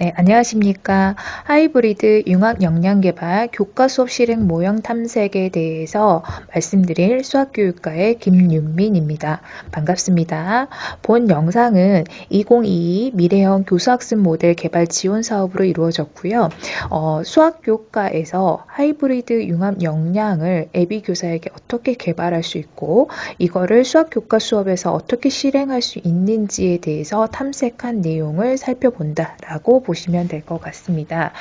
네, 안녕하십니까. 하이브리드 융합 역량 개발 교과 수업 실행 모형 탐색에 대해서 말씀드릴 수학교육과의 김윤민입니다. 반갑습니다. 본 영상은 2022 미래형 교수학습 모델 개발 지원 사업으로 이루어졌고요. 수학교과에서 하이브리드 융합 역량을 애비 교사에게 어떻게 개발할 수 있고 이거를 수학교과 수업에서 어떻게 실행할 수 있는지에 대해서 탐색한 내용을 살펴본다라고 보시면 될 것 같습니다.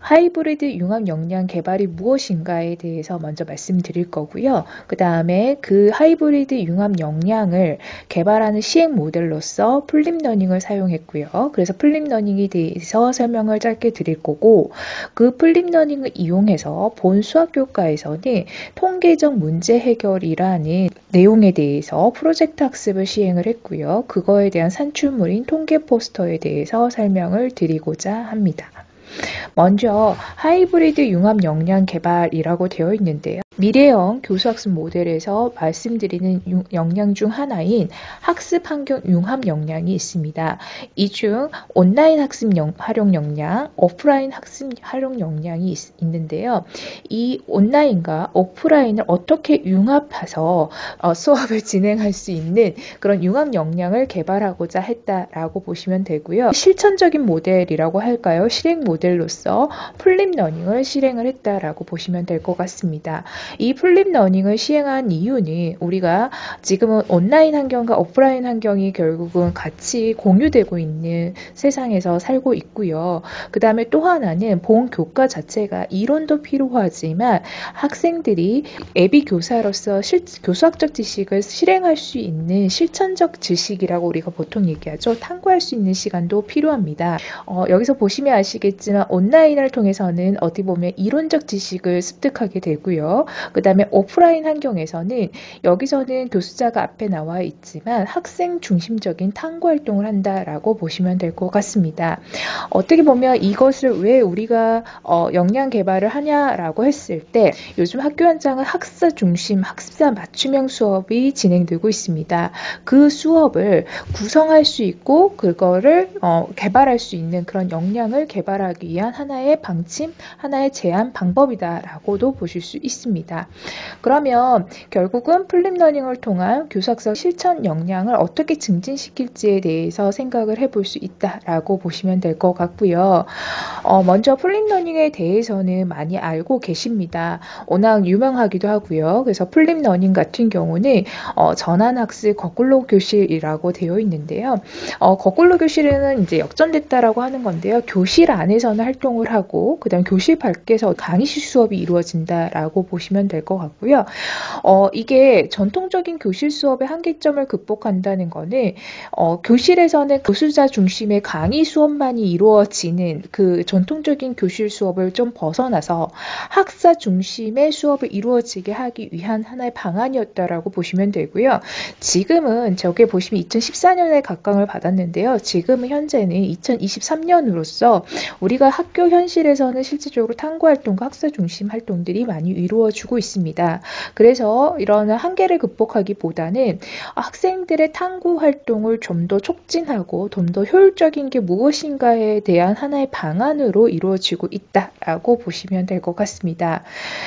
하이브리드 융합 역량 개발이 무엇인가에 대해서 먼저 말씀드릴 거고요. 그 다음에 그 하이브리드 융합 역량을 개발하는 시행 모델로서 플립러닝을 사용했고요. 그래서 플립러닝에 대해서 설명을 짧게 드릴 거고, 그 플립러닝을 이용해서 본 수학교과에서는 통계적 문제 해결이라는 내용에 대해서 프로젝트 학습을 시행을 했고요. 그거에 대한 산출물인 통계 포스터에 대해서 설명을 드리고자 합니다. 먼저 하이브리드 융합 역량 개발이라고 되어 있는데요. 미래형 교수학습 모델에서 말씀드리는 역량 중 하나인 학습 환경 융합 역량이 있습니다. 이 중 온라인 학습 활용 역량, 오프라인 학습 활용 역량이 있는데요. 이 온라인과 오프라인을 어떻게 융합해서 수업을 진행할 수 있는 그런 융합 역량을 개발하고자 했다라고 보시면 되고요. 실천적인 모델이라고 할까요? 실행 모델로서 플립러닝을 실행을 했다라고 보시면 될 것 같습니다. 이 플립러닝을 시행한 이유는 우리가 지금은 온라인 환경과 오프라인 환경이 결국은 같이 공유되고 있는 세상에서 살고 있고요. 그 다음에 또 하나는 본 교과 자체가 이론도 필요하지만 학생들이 애비 교사로서 교수학적 지식을 실행할 수 있는 실천적 지식이라고 우리가 보통 얘기하죠. 탐구할 수 있는 시간도 필요합니다. 여기서 보시면 아시겠지만 온라인을 통해서는 어디 보면 이론적 지식을 습득하게 되고요. 그 다음에 오프라인 환경에서는 여기서는 교수자가 앞에 나와 있지만 학생 중심적인 탐구 활동을 한다라고 보시면 될 것 같습니다. 어떻게 보면 이것을 왜 우리가 역량 개발을 하냐라고 했을 때 요즘 학교 현장은 학사 중심, 학습자 맞춤형 수업이 진행되고 있습니다. 그 수업을 구성할 수 있고 그거를 개발할 수 있는 그런 역량을 개발하기 위한 하나의 방침, 하나의 제안 방법이다라고도 보실 수 있습니다. 그러면 결국은 플립러닝을 통한 교수학습 실천 역량을 어떻게 증진시킬지에 대해서 생각을 해볼 수 있다라고 보시면 될 것 같고요. 먼저 플립러닝에 대해서는 많이 알고 계십니다. 워낙 유명하기도 하고요. 그래서 플립러닝 같은 경우는 전환학습 거꾸로 교실이라고 되어 있는데요. 거꾸로 교실은 이제 역전됐다라고 하는 건데요. 교실 안에서는 활동을 하고 그다음 교실 밖에서 강의실 수업이 이루어진다라고 보시면 될 것 같고요. 이게 전통적인 교실 수업의 한계점을 극복한다는 거는 교실에서는 교수자 중심의 강의 수업만이 이루어지는 그 전통적인 교실 수업을 좀 벗어나서 학사 중심의 수업을 이루어지게 하기 위한 하나의 방안이었다라고 보시면 되고요. 지금은 저게 보시면 2014년에 각광을 받았는데요. 지금은 현재는 2023년으로서 우리가 학교 현실에서는 실질적으로 탐구 활동과 학사 중심 활동들이 많이 이루어지고 있습니다. 그래서 이런 한계를 극복하기보다는 학생들의 탐구 활동을 좀 더 촉진하고 좀 더 효율적인 게 무엇인가에 대한 하나의 방안으로 이루어지고 있다라고 보시면 될 것 같습니다.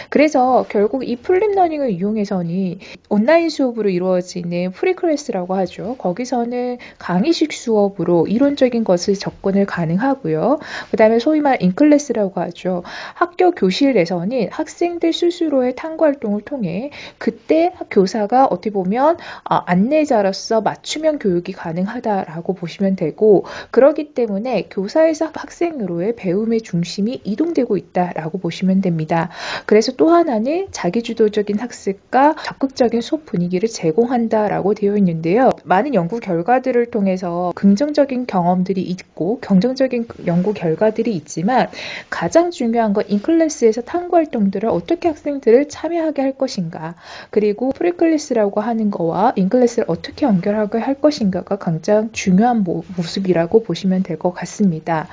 그래서 결국 이 플립러닝을 이용해서는 온라인 수업으로 이루어지는 프리클래스라고 하죠. 거기서는 강의식 수업으로 이론적인 것을 접근을 가능하고요. 그 다음에 소위 말 인클래스라고 하죠. 학교 교실에서는 학생들 스스로의 탐구 활동을 통해 그때 교사가 어떻게 보면 안내자로서 맞춤형 교육이 가능하다라고 보시면 되고 그렇기 때문에 교사에서 학생으로의 배움의 중심이 이동되고 있다라고 보시면 됩니다. 그래서 또 하나는 자기주도적인 학습과 적극적인 수업 분위기를 제공한다라고 되어 있는데요. 많은 연구 결과들을 통해서 긍정적인 경험들이 있고 긍정적인 연구 결과들이 있지만 가장 중요한 건 인클래스에서 탐구 활동들을 어떻게 학생들을 프로젝트를 참여하게 할 것인가, 그리고 프리클래스라고 하는 거와 인클래스를 어떻게 연결하게 할 것인가가 가장 중요한 모습이라고 보시면 될 것 같습니다.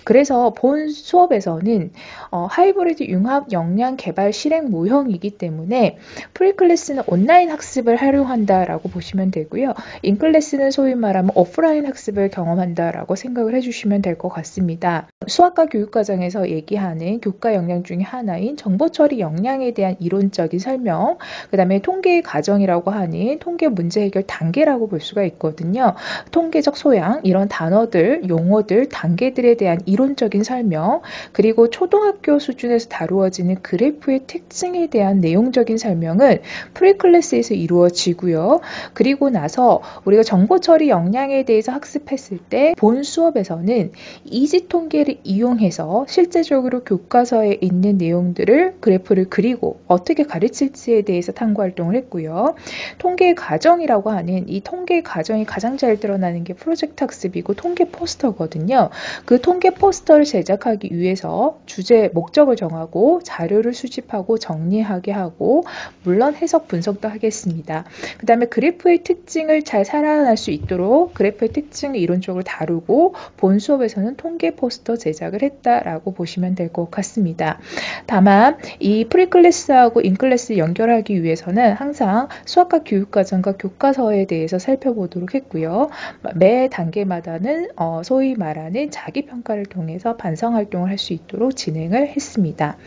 그래서 본 수업에서는 하이브리드 융합 역량 개발 실행 모형이기 때문에 프리클래스는 온라인 학습을 활용한다라고 보시면 되고요. 인클래스는 소위 말하면 오프라인 학습을 경험한다라고 생각을 해주시면 될 것 같습니다. 수학과 교육과정에서 얘기하는 교과 역량 중에 하나인 정보처리 역량에 대한 이론적인 설명, 그 다음에 통계의 과정이라고 하는 통계 문제 해결 단계라고 볼 수가 있거든요. 통계적 소양, 이런 단어들, 용어들, 단계들에 대한 이론적인 설명, 그리고 초등학교 수준에서 다루어지는 그래프의 특징에 대한 내용적인 설명은 프리클래스에서 이루어지고요. 그리고 나서 우리가 정보처리 역량에 대해서 학습했을 때 본 수업에서는 이지통계를 이용해서 실제적으로 교과서에 있는 내용들을 그래프를 그리고 어떻게 가르칠지에 대해서 탐구활동을 했고요. 통계 과정이라고 하는 이 통계 과정이 가장 잘 드러나는 게 프로젝트 학습이고 통계 포스터거든요. 그 통계 포스터를 제작하기 위해서 주제, 목적을 정하고 자료를 수집하고 정리하게 하고 물론 해석 분석도 하겠습니다. 그 다음에 그래프의 특징을 잘 살아날 수 있도록 그래프의 특징을 이론적으로 다루고 본 수업에서는 통계 포스터 제작을 했다라고 보시면 될 것 같습니다. 다만 이 프리클래스하고 인클래스 연결하기 위해서는 항상 수학과 교육과정과 교과서에 대해서 살펴보도록 했고요. 매 단계마다는 소위 말하는 자기평가를 통해서 반성활동을 할 수 있도록 진행을 했습니다.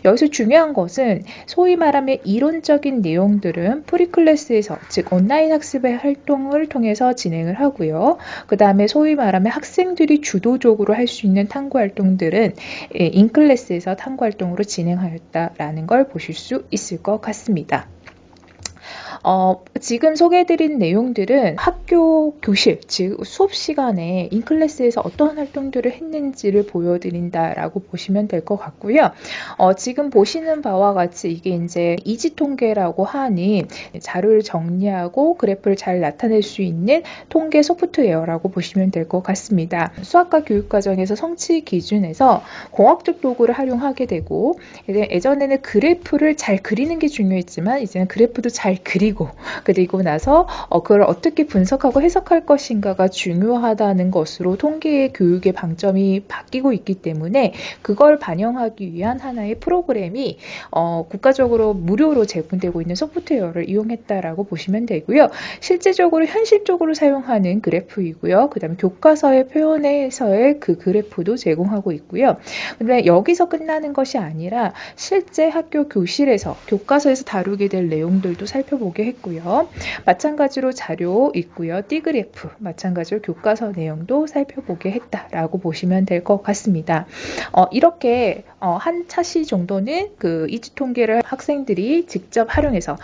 여기서 중요한 것은 소위 말하면 이론적인 내용들은 프리클래스에서, 즉 온라인 학습의 활동을 통해서 진행을 하고요. 그 다음에 소위 말하면 학생들이 주도적으로 할 수 있는 탐구활동들은 인클래스에서 탐구활동으로 진행하였다라는 걸 보실 수 있을 것 같습니다. 지금 소개해드린 내용들은 학교 교실, 즉 수업 시간에 인클래스에서 어떤 활동들을 했는지를 보여드린다라고 보시면 될 것 같고요. 지금 보시는 바와 같이 이게 이제 이지통계라고 하는 자료를 정리하고 그래프를 잘 나타낼 수 있는 통계 소프트웨어라고 보시면 될 것 같습니다. 수학과 교육과정에서 성취 기준에서 공학적 도구를 활용하게 되고, 예전에는 그래프를 잘 그리는 게 중요했지만 이제는 그래프도 잘 그리고 나서 그걸 어떻게 분석하고 해석할 것인가가 중요하다는 것으로 통계의 교육의 방점이 바뀌고 있기 때문에 그걸 반영하기 위한 하나의 프로그램이 국가적으로 무료로 제공되고 있는 소프트웨어를 이용했다라고 보시면 되고요. 실제적으로 현실적으로 사용하는 그래프이고요. 그 다음에 교과서의 표현에서의 그 그래프도 제공하고 있고요. 근데 여기서 끝나는 것이 아니라 실제 학교 교실에서 교과서에서 다루게 될 내용들도 살펴보게 했고요. 마찬가지로 자료 있고요. 띠그래프, 마찬가지로 교과서 내용도 살펴보게 했다라고 보시면 될 것 같습니다. 이렇게 한 차시 정도는 그 이지통계를 학생들이 직접 활용해서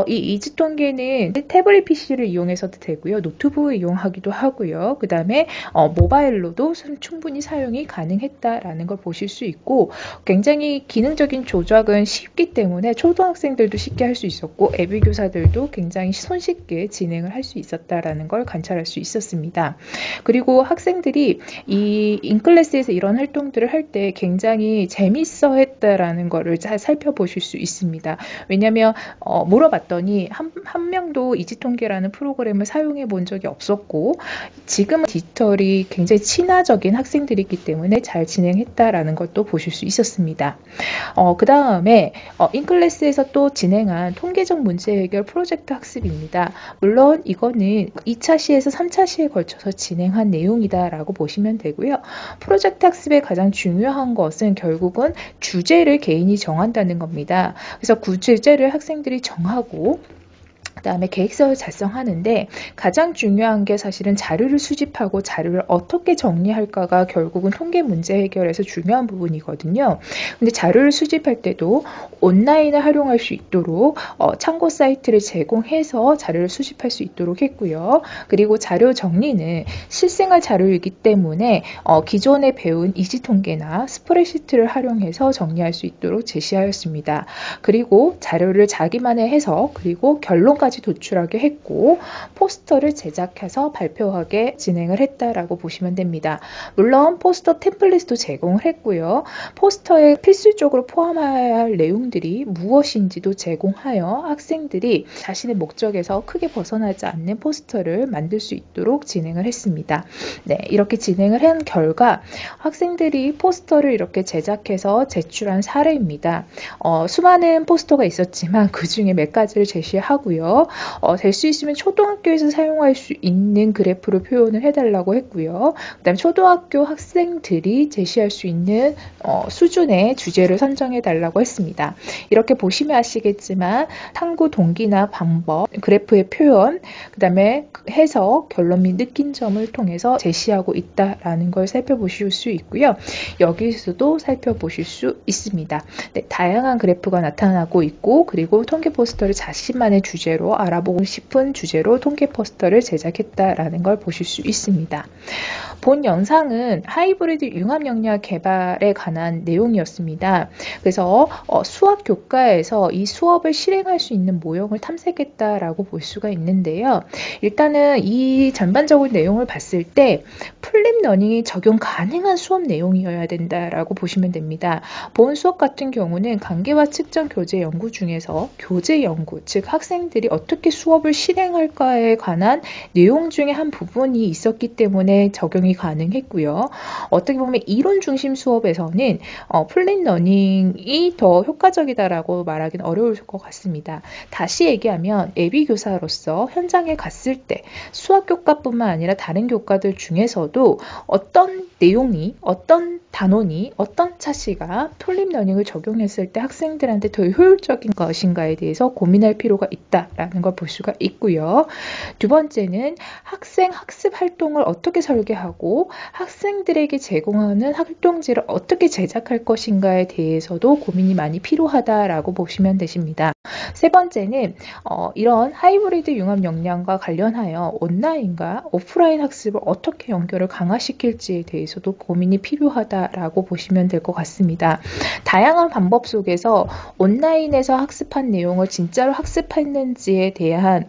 이 이지통계는 태블릿 PC를 이용해서도 되고요. 노트북을 이용하기도 하고요. 그 다음에 모바일로도 충분히 사용이 가능했다라는 걸 보실 수 있고, 굉장히 기능적인 조작은 쉽기 때문에 초등학생들도 쉽게 할 수 있었고 예비 교사들도 굉장히 손쉽게 진행을 할 수 있었다라는 걸 관찰할 수 있었습니다. 그리고 학생들이 이 인클래스에서 이런 활동들을 할 때 굉장히 재밌어 했다라는 거를 잘 살펴보실 수 있습니다. 왜냐하면 물어봤더니 한 명도 이지통계라는 프로그램을 사용해 본 적이 없었고 지금은 디지털이 굉장히 친화적인 학생들이기 때문에 잘 진행했다라는 것도 보실 수 있었습니다. 그 다음에 인클래스에서 또 진행한 통계적 문제 해결 프로젝트 학습입니다. 물론 이거는 2차 시에서 3차 시에 걸쳐서 진행한 내용이다라고 보시면 되고요. 프로젝트 학습의 가장 중요한 것은 결국은 주제를 개인이 정한다는 겁니다. 그래서 그 주제를 학생들이 정하고 그 다음에 계획서를 작성하는데 가장 중요한 게 사실은 자료를 수집하고 자료를 어떻게 정리할까가 결국은 통계 문제 해결에서 중요한 부분이거든요. 근데 자료를 수집할 때도 온라인을 활용할 수 있도록 참고 사이트를 제공해서 자료를 수집할 수 있도록 했고요. 그리고 자료 정리는 실생활 자료이기 때문에 기존에 배운 이지통계나 스프레드시트를 활용해서 정리할 수 있도록 제시하였습니다. 그리고 자료를 자기만의 해석 그리고 결론까지 성과까지 도출하게 했고 포스터를 제작해서 발표하게 진행을 했다라고 보시면 됩니다. 물론 포스터 템플릿도 제공을 했고요. 포스터에 필수적으로 포함해야 할 내용들이 무엇인지도 제공하여 학생들이 자신의 목적에서 크게 벗어나지 않는 포스터를 만들 수 있도록 진행을 했습니다. 네, 이렇게 진행을 한 결과 학생들이 포스터를 이렇게 제작해서 제출한 사례입니다. 수많은 포스터가 있었지만 그 중에 몇 가지를 제시하고요. 될 수 있으면 초등학교에서 사용할 수 있는 그래프로 표현을 해달라고 했고요. 그 다음 초등학교 학생들이 제시할 수 있는 수준의 주제를 선정해 달라고 했습니다. 이렇게 보시면 아시겠지만 탐구 동기나 방법, 그래프의 표현, 그 다음에 해석, 결론 및 느낀 점을 통해서 제시하고 있다라는 걸 살펴보실 수 있고요. 여기서도 살펴보실 수 있습니다. 네, 다양한 그래프가 나타나고 있고 그리고 통계 포스터를 자신만의 주제로 알아보고 싶은 주제로 통계 포스터를 제작했다라는 걸 보실 수 있습니다. 본 영상은 하이브리드 융합 역량 개발에 관한 내용이었습니다. 그래서 수학 교과에서 이 수업을 실행할 수 있는 모형을 탐색했다라고 볼 수가 있는데요. 일단은 이 전반적인 내용을 봤을 때 플립 러닝이 적용 가능한 수업 내용이어야 된다라고 보시면 됩니다. 본 수업 같은 경우는 관계와 측정 교재 연구 중에서 교재 연구, 즉 학생들이 어떻게 수업을 실행할까에 관한 내용 중에 한 부분이 있었기 때문에 적용이 가능했고요. 어떻게 보면 이론 중심 수업에서는 플립 러닝이 더 효과적이다라고 말하기는 어려울 것 같습니다. 다시 얘기하면 예비 교사로서 현장에 갔을 때 수학 교과뿐만 아니라 다른 교과들 중에서도 어떤 내용이, 어떤 단원이, 어떤 차시가 플립 러닝을 적용했을 때 학생들한테 더 효율적인 것인가에 대해서 고민할 필요가 있다라는 걸 볼 수가 있고요. 두 번째는 학생 학습 활동을 어떻게 설계하고 학생들에게 제공하는 활동지를 어떻게 제작할 것인가에 대해서도 고민이 많이 필요하다라고 보시면 되십니다. 세 번째는 이런 하이브리드 융합 역량과 관련하여 온라인과 오프라인 학습을 어떻게 연결을 강화시킬지에 대해서도 고민이 필요하다라고 보시면 될 것 같습니다. 다양한 방법 속에서 온라인에서 학습한 내용을 진짜로 학습했는지에 대한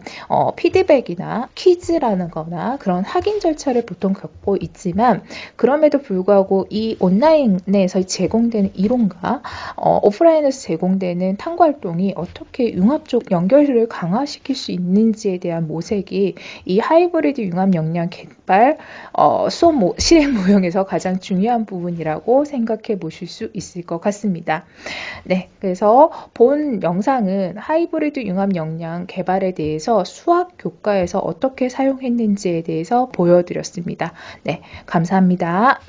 피드백이나 퀴즈라는 거나 그런 확인 절차를 보통 겪고 있지만 그럼에도 불구하고 이 온라인에서 제공되는 이론과 오프라인에서 제공되는 탐구 활동이 어떻게 융합적 연결을 강화시킬 수 있는지에 대한 모색이 이 하이브리드 융합 역량 개발 수업 실행 모형에서 가장 중요한 부분이라고 생각해 보실 수 있을 것 같습니다. 네, 그래서 본 영상은 하이브리드 융합 역량 개발에 대해서 수학 교과에서 어떻게 사용했는지에 대해서 보여드렸습니다. 네, 감사합니다.